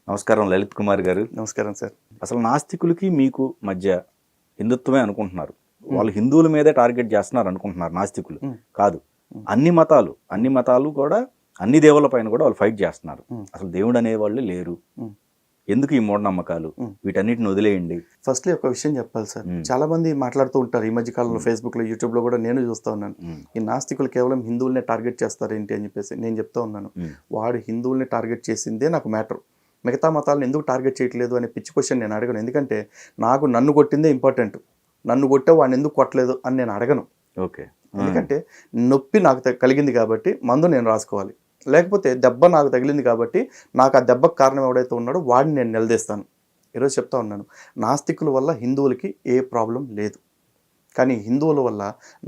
నమస్కారం లలిత్ కుమార్ గారు. నమస్కారం సార్. అసలు నాస్తికులకి మీకు మధ్య హిందుత్వమే అనుకుంటున్నారు. వాళ్ళు హిందువుల మీదే టార్గెట్ చేస్తున్నారు అనుకుంటున్నారు నాస్తికులు. కాదు, అన్ని మతాలు కూడా అన్ని దేవుళ్ళ పైన కూడా వాళ్ళు ఫైట్ చేస్తున్నారు. అసలు దేవుడు అనేవాళ్ళు లేరు. ఎందుకు ఈ మూఢనమ్మకాలు? వీటన్నిటిని వదిలేయండి. ఫస్ట్లీ ఒక విషయం చెప్పాలి సార్. చాలా మంది మాట్లాడుతూ ఉంటారు ఈ మధ్య కాలంలో ఫేస్బుక్లో, యూట్యూబ్లో కూడా నేను చూస్తూ ఉన్నాను. ఈ నాస్తికులు కేవలం హిందువులనే టార్గెట్ చేస్తారు ఏంటి అని చెప్పేసి. నేను చెప్తా ఉన్నాను, వాడు హిందువుల్ని టార్గెట్ చేసిందే నాకు మ్యాటర్. మిగతా మతాలను ఎందుకు టార్గెట్ చేయట్లేదు అనే పిచ్చి క్వశ్చన్ నేను అడగను. ఎందుకంటే నన్ను కొట్టిందే ఇంపార్టెంట్. నన్ను కొట్టే వాడిని ఎందుకు కొట్టలేదు అని నేను అడగను. ఓకే. ఎందుకంటే నొప్పి నాకు కలిగింది కాబట్టి మందు నేను రాసుకోవాలి, లేకపోతే దెబ్బ నాకు తగిలింది కాబట్టి నాకు ఆ దెబ్బకు కారణం ఎవడైతే ఉన్నాడో వాడిని నేను నిలదీస్తాను. ఈరోజు చెప్తా ఉన్నాను, నాస్తికుల వల్ల హిందువులకి ఏ ప్రాబ్లం లేదు. కానీ హిందువుల వల్ల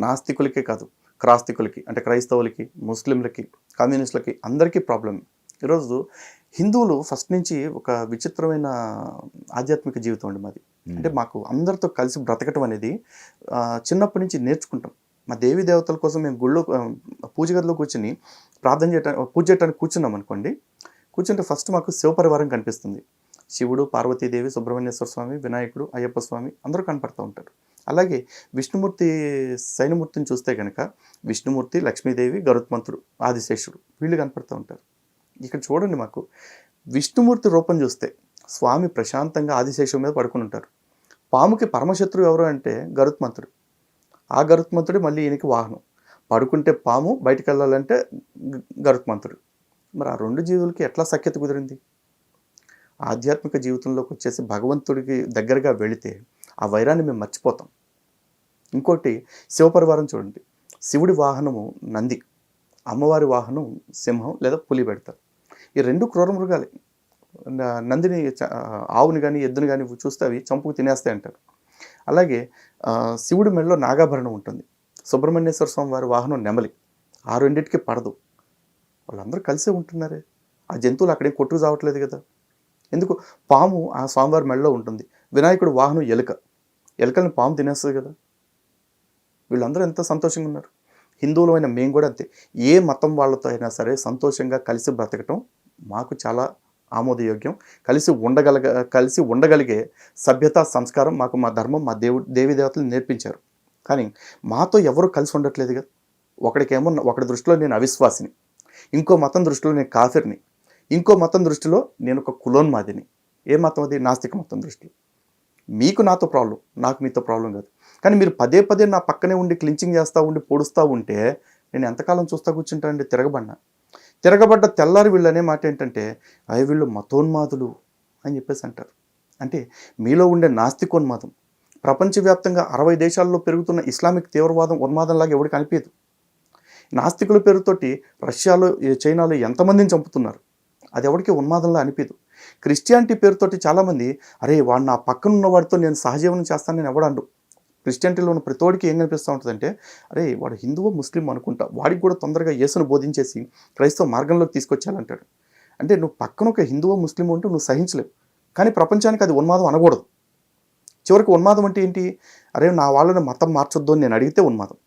నాస్తికులకే కాదు, క్రాస్తికులకి అంటే క్రైస్తవులకి, ముస్లింలకి, కమ్యూనిస్టులకి అందరికీ ప్రాబ్లం. ఈరోజు హిందువులు ఫస్ట్ నుంచి ఒక విచిత్రమైన ఆధ్యాత్మిక జీవితం అండి మాది. అంటే మాకు అందరితో కలిసి బ్రతకటం అనేది చిన్నప్పటి నుంచి నేర్చుకుంటాం. మా దేవీ దేవతల కోసం మేము గుళ్ళో పూజ గదిలో కూర్చొని పూజ చేయడానికి కూర్చున్నాం అనుకోండి. కూర్చుంటే ఫస్ట్ మాకు శివపరివారం కనిపిస్తుంది. శివుడు, పార్వతీదేవి, సుబ్రహ్మణ్యేశ్వర స్వామి, వినాయకుడు, అయ్యప్ప స్వామి అందరూ కనపడుతూ ఉంటారు. అలాగే విష్ణుమూర్తి శయనమూర్తిని చూస్తే కనుక విష్ణుమూర్తి, లక్ష్మీదేవి, గరుత్మంతుడు, ఆదిశేషుడు వీళ్ళు కనపడుతూ ఉంటారు. ఇక్కడ చూడండి, మాకు విష్ణుమూర్తి రూపం చూస్తే స్వామి ప్రశాంతంగా ఆదిశేషుడి మీద పడుకుని ఉంటారు. పాముకి పరమశత్రువు ఎవరు అంటే గరుత్మంతుడు. ఆ గరుత్మంతుడు మళ్ళీ ఈయనకి వాహనం. పడుకుంటే పాము, బయటకు వెళ్ళాలంటే గరుత్మంతుడు. మరి ఆ రెండు జీవులకి ఎట్లా సఖ్యత కుదిరింది? ఆధ్యాత్మిక జీవితంలోకి వచ్చేసి భగవంతుడికి దగ్గరగా వెళితే ఆ వైరాన్ని మేము మర్చిపోతాం. ఇంకోటి శివపరివారం చూడండి. శివుడి వాహనము నంది, అమ్మవారి వాహనం సింహం లేదా పులి పెడతారు. ఈ రెండు క్రూర మృగాలే. నందిని, ఆవుని కానీ ఎద్దుని కానీ చూస్తే అవి చంపుకు తినేస్తాయి అంటారు. అలాగే శివుడి మెడలో నాగాభరణం ఉంటుంది. సుబ్రహ్మణ్యేశ్వర స్వామి వారి వాహనం నెమలి. ఆ రెండింటికి పడదు. వాళ్ళందరూ కలిసే ఉంటున్నారే. ఆ జంతువులు అక్కడేం కొట్టుకు చావట్లేదు కదా. ఎందుకు? పాము ఆ స్వామివారి మెడలో ఉంటుంది. వినాయకుడు వాహనం ఎలుక. ఎలుకల్ని పాము తినేస్తుంది కదా. వీళ్ళందరూ ఎంత సంతోషంగా ఉన్నారు. హిందువులమైన మేము కూడా అంతే. ఏ మతం వాళ్ళతో అయినా సరే సంతోషంగా కలిసి బ్రతకటం మాకు చాలా ఆమోదయోగ్యం. కలిసి ఉండగలిగే సభ్యత, సంస్కారం మాకు మా ధర్మం, మా దేవీ దేవతలు నేర్పించారు. కానీ మాతో ఎవరు కలిసి ఉండట్లేదు కదా. ఒకడి దృష్టిలో నేను అవిశ్వాసిని, ఇంకో మతం దృష్టిలో నేను కాఫిర్ని, ఇంకో మతం దృష్టిలో నేను ఒక కులోన్మాదిని. ఏ మతం అది? నాస్తిక మతం దృష్టిలో. మీకు నాతో ప్రాబ్లం, నాకు మీతో ప్రాబ్లం కాదు. కానీ మీరు పదే పదే నా పక్కనే ఉండి క్లించింగ్ చేస్తూ ఉండి పొడుస్తూ ఉంటే నేను ఎంతకాలం చూస్తూ కూర్చుంటానండి? తిరగబడ్డ తెల్లారి వీళ్ళు అనే మాట ఏంటంటే, అయ్యి వీళ్ళు మతోన్మాదులు అని చెప్పేసి అంటారు. అంటే మీలో ఉండే నాస్తికోన్మాదం ప్రపంచవ్యాప్తంగా 60 దేశాల్లో పెరుగుతున్న ఇస్లామిక్ తీవ్రవాదం ఉన్మాదంలాగా ఎవరికి అనిపించదు. నాస్తికుల పేరుతోటి రష్యాలో, చైనాలో ఎంతమందిని చంపుతున్నారు. అది ఎవరికి ఉన్మాదంలా అనిపించదు. క్రిస్టియానిటీ పేరుతోటి చాలామంది, అరే వాడు నా పక్కన ఉన్న వాడితో నేను సహజీవనం చేస్తానని ఎవడండు. క్రిస్టియానిటీలో ఉన్న ప్రతోడికి ఏం కనిపిస్తూ ఉంటుందంటే, అరే వాడు హిందువో ముస్లిం అనుకుంటా, వాడికి కూడా తొందరగా యేసును బోధించేసి క్రైస్తవ మార్గంలోకి తీసుకొచ్చాలంటాడు. అంటే నువ్వు పక్కన ఒక హిందువో ముస్లిం ఉంటే నువ్వు సహించలేవు. కానీ ప్రపంచానికి అది ఉన్మాదం అనకూడదు. చివరికి ఉన్మాదం అంటే ఏంటి? అరే నా వాళ్ళని మతం మార్చొద్దు అని నేను అడిగితే ఉన్మాదం.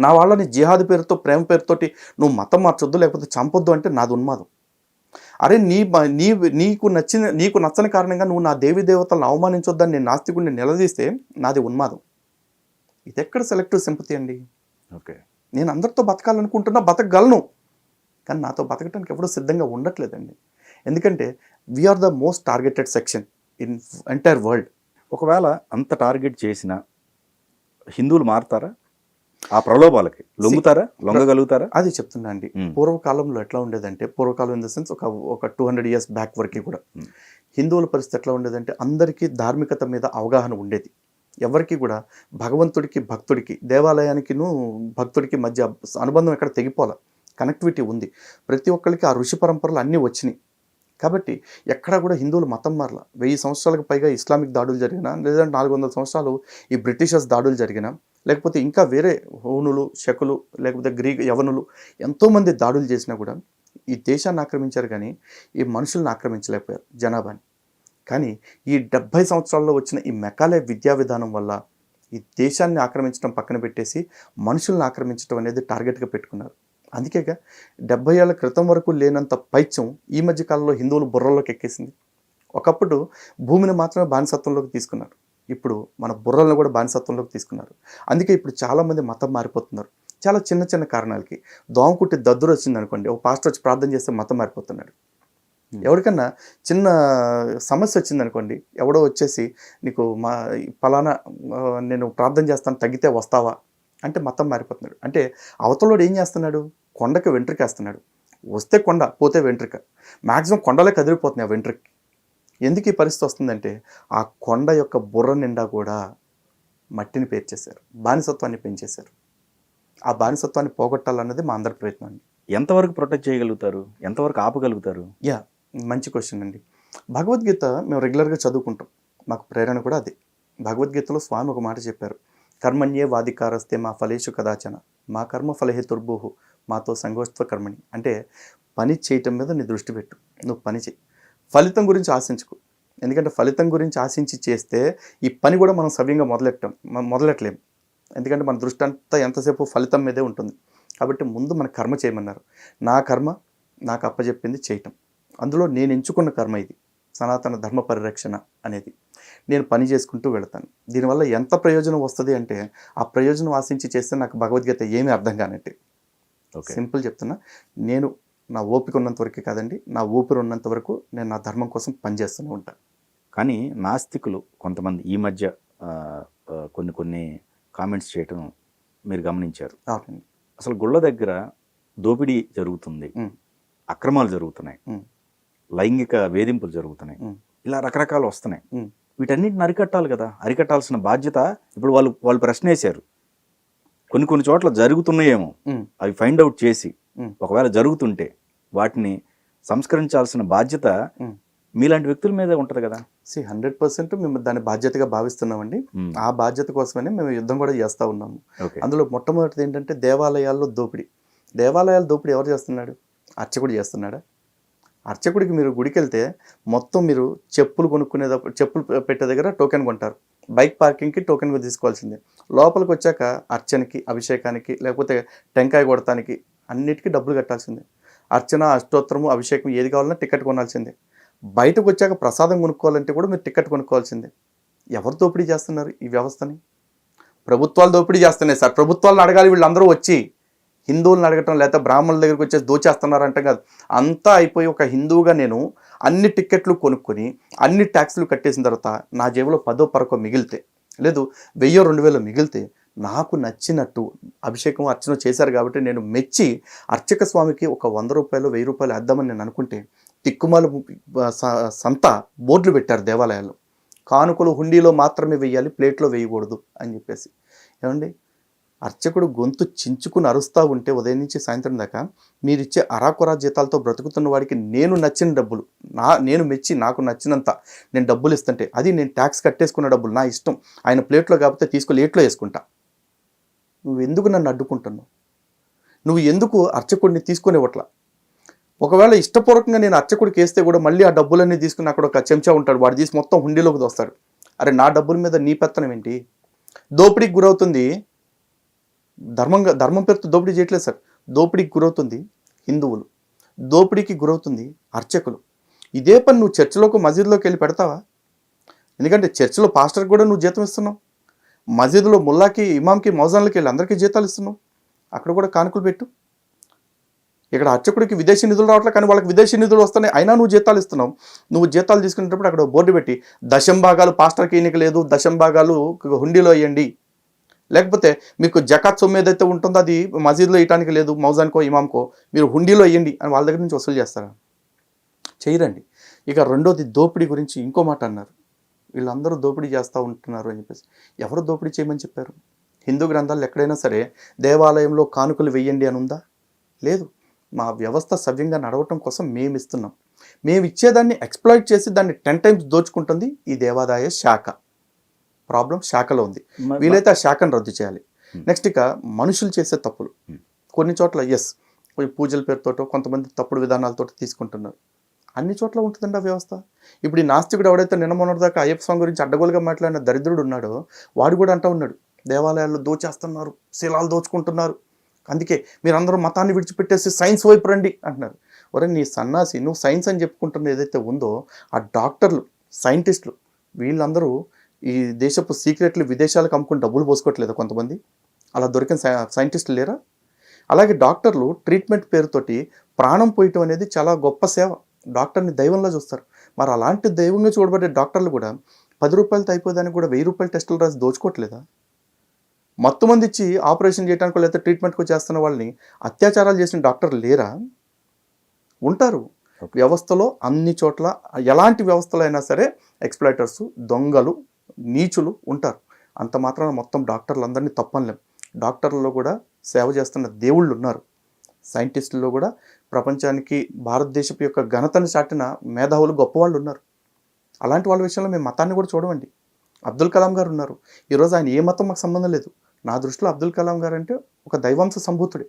నా వాళ్ళని జిహాద్ పేరుతో, ప్రేమ పేరుతోటి నువ్వు మతం మార్చొద్దు లేకపోతే చంపొద్దు అంటే నాది ఉన్మాదం. అరే నీకు నచ్చని కారణంగా నువ్వు నా దేవీ దేవతలను అవమానించొద్దని నేను నాస్తికుడిని నిలదీస్తే నాది ఉన్మాదం. ఇది ఎక్కడ సెలెక్టివ్ సింపతి అండి? ఓకే, నేను అందరితో బతకాలనుకుంటున్నా, బతకగలను. కానీ నాతో బతకడానికి ఎవడో సిద్ధంగా ఉండట్లేదండి. ఎందుకంటే we are the most targeted section in entire world. ఒకవేళ అంత టార్గెట్ చేసిన హిందువులు మారుతారా? ఆ ప్రలోభాలకి లొంగగలుగుతారా? అది చెప్తున్నా అండి. పూర్వకాలంలో ఎట్లా ఉండేదంటే, పూర్వకాలం ఇన్ ద సెన్స్ ఒక 200 years బ్యాక్ వరకు కూడా హిందువుల పరిస్థితి ఎట్లా ఉండేదంటే, అందరికీ ధార్మికత మీద అవగాహన ఉండేది. ఎవరికి కూడా భగవంతుడికి, భక్తుడికి, దేవాలయానికిను భక్తుడికి మధ్య అనుబంధం ఎక్కడ తెగిపోలే. కనెక్టివిటీ ఉంది. ప్రతి ఒక్కరికి ఆ ఋషి పరంపరలు అన్నీ వచ్చినాయి. కాబట్టి ఎక్కడా కూడా హిందువులు మతం మారల. 1000 సంవత్సరాలకు పైగా ఇస్లామిక్ దాడులు జరిగినా, లేదంటే 400 సంవత్సరాలు ఈ బ్రిటిషర్స్ దాడులు జరిగినా, లేకపోతే ఇంకా వేరే హూనులు, శకులు, లేకపోతే యవనులు ఎంతోమంది దాడులు చేసినా కూడా ఈ దేశాన్ని ఆక్రమించారు, కానీ ఈ మనుషులను ఆక్రమించలేకపోయారు, జనాభాని. కానీ ఈ 70 సంవత్సరాల్లో వచ్చిన ఈ మెకాలే విద్యా విధానం వల్ల ఈ దేశాన్ని ఆక్రమించడం పక్కన పెట్టేసి మనుషులను ఆక్రమించడం అనేది టార్గెట్గా పెట్టుకున్నారు. అందుకేగా 70 ఏళ్ల క్రితం వరకు లేనంత పైత్యం ఈ మధ్య కాలంలో హిందువులు బుర్రల్లోకి ఎక్కేసింది. ఒకప్పుడు భూమిని మాత్రమే బానిసత్వంలోకి తీసుకున్నారు. ఇప్పుడు మన బుర్రలను కూడా బానిసత్వంలోకి తీసుకున్నారు. అందుకే ఇప్పుడు చాలామంది మతం మారిపోతున్నారు. చాలా చిన్న చిన్న కారణాలకి. దోమ కుట్టి దద్దురు వచ్చిందనుకోండి, ఒక పాస్టర్ వచ్చి ప్రార్థన చేస్తే మతం మారిపోతున్నాడు. ఎవరికన్నా చిన్న సమస్య వచ్చిందనుకోండి, ఎవడో వచ్చేసి నీకు ఫలానా నేను ప్రార్థన చేస్తాను తగ్గితే వస్తావా అంటే మతం మారిపోతున్నాడు. అంటే అవతలోడు ఏం చేస్తున్నాడు, కొండకి వెంట్రుకేస్తున్నాడు. వస్తే కొండ, పోతే వెంట్రుక. మ్యాక్సిమం కొండలే కదిలిపోతున్నాయి ఆ వెంట్రుకి. ఎందుకు ఈ పరిస్థితి వస్తుందంటే ఆ కొండ యొక్క బుర్ర నిండా కూడా మట్టిని పేర్చేశారు, బానిసత్వాన్ని పెంచేశారు. ఆ బానిసత్వాన్ని పోగొట్టాలన్నది మా అందరి ప్రయత్నం అండి. ఎంతవరకు ప్రొటెక్ట్ చేయగలుగుతారు, ఎంతవరకు ఆపగలుగుతారు? మంచి క్వశ్చన్ అండి. భగవద్గీత మేము రెగ్యులర్గా చదువుకుంటాం, మాకు ప్రేరణ కూడా అది. భగవద్గీతలో స్వామి ఒక మాట చెప్పారు, కర్మణ్యే వాధికారస్తే మా ఫలేషు కదాచన మా కర్మ ఫలహేతుర్భూహు మాతో సంగోష్ఠ కర్మణి. అంటే పని చేయటం మీద నీ దృష్టి పెట్టు, నువ్వు పని చేయి, ఫలితం గురించి ఆశించుకో. ఎందుకంటే ఫలితం గురించి ఆశించి చేస్తే ఈ పని కూడా మనం సవ్యంగా మొదలెట్టలేము. ఎందుకంటే మన దృష్టి అంతా ఎంతసేపు ఫలితం మీదే ఉంటుంది. కాబట్టి ముందు మన కర్మ చేయమన్నారు. నా కర్మ నాకు అప్పచెప్పింది చేయటం, అందులో నేను ఎంచుకున్న కర్మ ఇది, సనాతన ధర్మ పరిరక్షణ అనేది. నేను పని చేసుకుంటూ వెళతాను. దీనివల్ల ఎంత ప్రయోజనం వస్తుంది అంటే ఆ ప్రయోజనం ఆశించి చేస్తే నాకు భగవద్గీత ఏమీ అర్థం కానట్టే. సింపుల్ చెప్తున్నా, నేను నా ఓపిక ఉన్నంత వరకే కాదండి, నా ఊపిరి ఉన్నంత వరకు నేను నా ధర్మం కోసం పనిచేస్తూనే ఉంటాను. కానీ నాస్తికులు కొంతమంది ఈ మధ్య కొన్ని కామెంట్స్ చేయటం మీరు గమనించారు. అవునండి. అసలు గుళ్ళ దగ్గర దోపిడీ జరుగుతుంది, అక్రమాలు జరుగుతున్నాయి, లైంగిక వేధింపులు జరుగుతున్నాయి, ఇలా రకరకాలు వస్తున్నాయి. వీటన్నిటిని అరికట్టాలి కదా, అరికట్టాల్సిన బాధ్యత ఇప్పుడు వాళ్ళు ప్రశ్న వేశారు. కొన్ని చోట్ల జరుగుతున్నాయేమో అవి ఫైండ్ అవుట్ చేసి, ఒకవేళ జరుగుతుంటే వాటిని సంస్కరించాల్సిన బాధ్యత మీలాంటి వ్యక్తుల మీద ఉంటుంది కదా. 100% మేము దాన్ని బాధ్యతగా భావిస్తున్నామండి. ఆ బాధ్యత కోసమనే మేము యుద్ధం కూడా చేస్తూ ఉన్నాము. అందులో మొట్టమొదటిది ఏంటంటే దేవాలయాల్లో దోపిడీ. దేవాలయాల దోపిడీ ఎవరు చేస్తున్నాడు? అర్చకుడు చేస్తున్నాడా? అర్చకుడికి మీరు గుడికి వెళ్తే మొత్తం మీరు చెప్పులు కొనుక్కునేటప్పుడు చెప్పులు పెట్టే దగ్గర టోకెన్ కొంటారు, బైక్ పార్కింగ్కి టోకెన్ తీసుకోవాల్సిందే. లోపలికి వచ్చాక అర్చనకి, అభిషేకానికి, లేకపోతే టెంకాయ కొడటానికి అన్నిటికీ డబ్బులు కట్టాల్సిందే. అర్చన, అష్టోత్తరము, అభిషేకం ఏది కావాలన్నా టికెట్ కొనాల్సిందే. బయటకు వచ్చాక ప్రసాదం కొనుక్కోవాలంటే కూడా మీరు టికెట్ కొనుక్కోవాల్సిందే. ఎవరు దోపిడీ చేస్తున్నారు ఈ వ్యవస్థని? ప్రభుత్వాలు దోపిడీ చేస్తున్నాయి సార్. ప్రభుత్వాలను అడగాలి వీళ్ళందరూ వచ్చి, హిందువులను అడగటం లేకపోతే బ్రాహ్మణుల దగ్గరికి వచ్చేసి దోచేస్తున్నారంటే కాదు. అంతా అయిపోయి ఒక హిందువుగా నేను అన్ని టిక్కెట్లు కొనుక్కొని అన్ని ట్యాక్స్లు కట్టేసిన తర్వాత నా జేబులో 10 పరకో మిగిలితే, లేదు 1000 2000 మిగిలితే, నాకు నచ్చినట్టు అభిషేకం అర్చన చేశారు కాబట్టి నేను మెచ్చి అర్చక స్వామికి ఒక 100 రూపాయలు 1000 రూపాయలు వేద్దామని నేను అనుకుంటే, తిక్కుమాల సంత బోర్డులు పెట్టారు దేవాలయాల్లో, కానుకలు హుండీలో మాత్రమే వేయాలి, ప్లేట్లో వేయకూడదు అని చెప్పేసి. ఏమండి, అర్చకుడు గొంతు చించుకుని అరుస్తూ ఉంటే ఉదయం నుంచి సాయంత్రం దాకా మీరిచ్చే అరాకొరా జీతాలతో బ్రతుకుతున్న వాడికి నేను నచ్చిన డబ్బులు, నేను మెచ్చి నాకు నచ్చినంత నేను డబ్బులు ఇస్తుంటే, అది నేను ట్యాక్స్ కట్టేసుకున్న డబ్బులు నా ఇష్టం, ఆయన ప్లేట్లో కాకపోతే తీసుకొని లేట్లో వేసుకుంటా. నువ్వు ఎందుకు నన్ను అడ్డుకుంటున్నావు? నువ్వు ఎందుకు అర్చకుడిని తీసుకునేవట్లా? ఒకవేళ ఇష్టపూర్వకంగా నేను అర్చకుడికి వేస్తే కూడా మళ్ళీ ఆ డబ్బులన్నీ తీసుకుని అక్కడ ఒక చెంచా ఉంటాడు, వాడు తీసి మొత్తం హుండీలోకి దోస్తాడు. అరే, నా డబ్బుల మీద నీ పెత్తనం ఏంటి? దోపిడీకి గురవుతుంది ధర్మం పేరుతో దోపిడీ చేయట్లేదు సార్. దోపిడీకి గురవుతుంది హిందువులు, దోపిడీకి గురవుతుంది అర్చకులు. ఇదే పని నువ్వు చర్చిలోకి మసీదులోకి వెళ్ళి పెడతావా? ఎందుకంటే చర్చిలో పాస్టర్కి కూడా నువ్వు జీతం ఇస్తున్నావు, మసీదులో ముల్లాకి, ఇమాంకి, మౌజాన్లకి వెళ్ళి అందరికీ జీతాలు ఇస్తున్నావు, అక్కడ కూడా కానుకలు పెట్టు. ఇక్కడ అర్చకుడికి విదేశీ నిధులు రావట్లేదు, కానీ వాళ్ళకి విదేశీ నిధులు వస్తున్నాయి, అయినా నువ్వు జీతాలు ఇస్తున్నావు. నువ్వు జీతాలు తీసుకునేటప్పుడు అక్కడ బోర్డు పెట్టి, 10% పాస్టర్కి ఎన్నిక లేదు, 10% హుండీలో వేయండి, లేకపోతే మీకు జకాత్ సొమ్ము ఏదైతే ఉంటుందో అది మసీదులో ఇయటానికి లేదు, మౌజాన్కో ఇమాంకో, మీరు హుండీలో వేయండి అని వాళ్ళ దగ్గర నుంచి వసూలు చేస్తారా? చేయరండి. ఇక రెండోది దోపిడీ గురించి ఇంకో మాట అన్నారు, వీళ్ళందరూ దోపిడీ చేస్తూ ఉంటున్నారు అని చెప్పేసి. ఎవరు దోపిడీ చేయమని చెప్పారు? హిందూ గ్రంథాలు ఎక్కడైనా సరే దేవాలయంలో కానుకలు వేయండి అని ఉందా? లేదు. మా వ్యవస్థ సవ్యంగా నడవటం కోసం మేము ఇస్తున్నాం. మేము ఇచ్చేదాన్ని ఎక్స్ప్లాయిట్ చేసి దాన్ని 10 times దోచుకుంటుంది ఈ దేవాదాయ శాఖ. ప్రాబ్లం శాఖలో ఉంది. వీలైతే ఆ శాఖను రద్దు చేయాలి. నెక్స్ట్ ఇక మనుషులు చేసే తప్పులు కొన్ని చోట్ల పూజల పేరుతోటో కొంతమంది తప్పుడు విధానాలతో తీసుకుంటున్నారు. అన్ని చోట్ల ఉంటుందండి ఆ వ్యవస్థ. ఇప్పుడు ఈ నాస్తికుడు ఎవడైతే నిన్న మొన్నటిదాకా అయ్యప్ప స్వామి గురించి అడ్డగోలుగా మాట్లాడిన దరిద్రుడు ఉన్నాడో వాడు కూడా అంటూ ఉన్నాడు, దేవాలయాల్లో దోచేస్తున్నారు, శిలాలు దోచుకుంటున్నారు. అందుకే మీరందరూ మతాన్ని విడిచిపెట్టేసి సైన్స్ వైపు రండి అంటున్నారు. ఒరే నీ సన్నాసి, నువ్వు సైన్స్ అని చెప్పుకుంటున్న ఏదైతే ఉందో ఆ డాక్టర్లు, సైంటిస్టులు వీళ్ళందరూ ఈ దేశపు సీక్రెట్లు విదేశాలకు అమ్ముకుని డబ్బులు పోసుకోవట్లేదు కొంతమంది? అలా దొరికిన సైంటిస్టులు లేరా? అలాగే డాక్టర్లు ట్రీట్మెంట్ పేరుతోటి ప్రాణం పోయటం అనేది చాలా గొప్ప సేవ. డాక్టర్ని దైవంలా చూస్తారు. మరి అలాంటి దైవంగా చూడబడే డాక్టర్లు కూడా 10 రూపాయలతో అయిపోదానికి కూడా 1000 రూపాయల టెస్టులు రాసి దోచుకోవట్లేదా? మత్తు మంది ఇచ్చి ఆపరేషన్ చేయడానికి లేకపోతే ట్రీట్మెంట్కు చేస్తున్న వాళ్ళని అత్యాచారాలు చేసిన డాక్టర్లు లేరా? ఉంటారు. వ్యవస్థలో అన్ని చోట్ల ఎలాంటి వ్యవస్థలో అయినా సరే ఎక్స్‌ప్లాయిటర్స్, దొంగలు, నీచులు ఉంటారు. అంత మాత్రాన మొత్తం డాక్టర్లందరినీ తప్పనలేం. డాక్టర్లలో కూడా సేవ చేస్తున్న దేవుళ్ళు ఉన్నారు. సైంటిస్టుల్లో కూడా ప్రపంచానికి భారతదేశపు యొక్క ఘనతను చాటిన మేధావులు, గొప్పవాళ్ళు ఉన్నారు. అలాంటి వాళ్ళ విషయంలో మేము మతాన్ని కూడా చూడమండి. అబ్దుల్ కలాం గారు ఉన్నారు. ఈరోజు ఆయన ఏ మతం మాకు సంబంధం లేదు. నా దృష్టిలో అబ్దుల్ కలాం గారు అంటే ఒక దైవాంశ సంభూతుడే.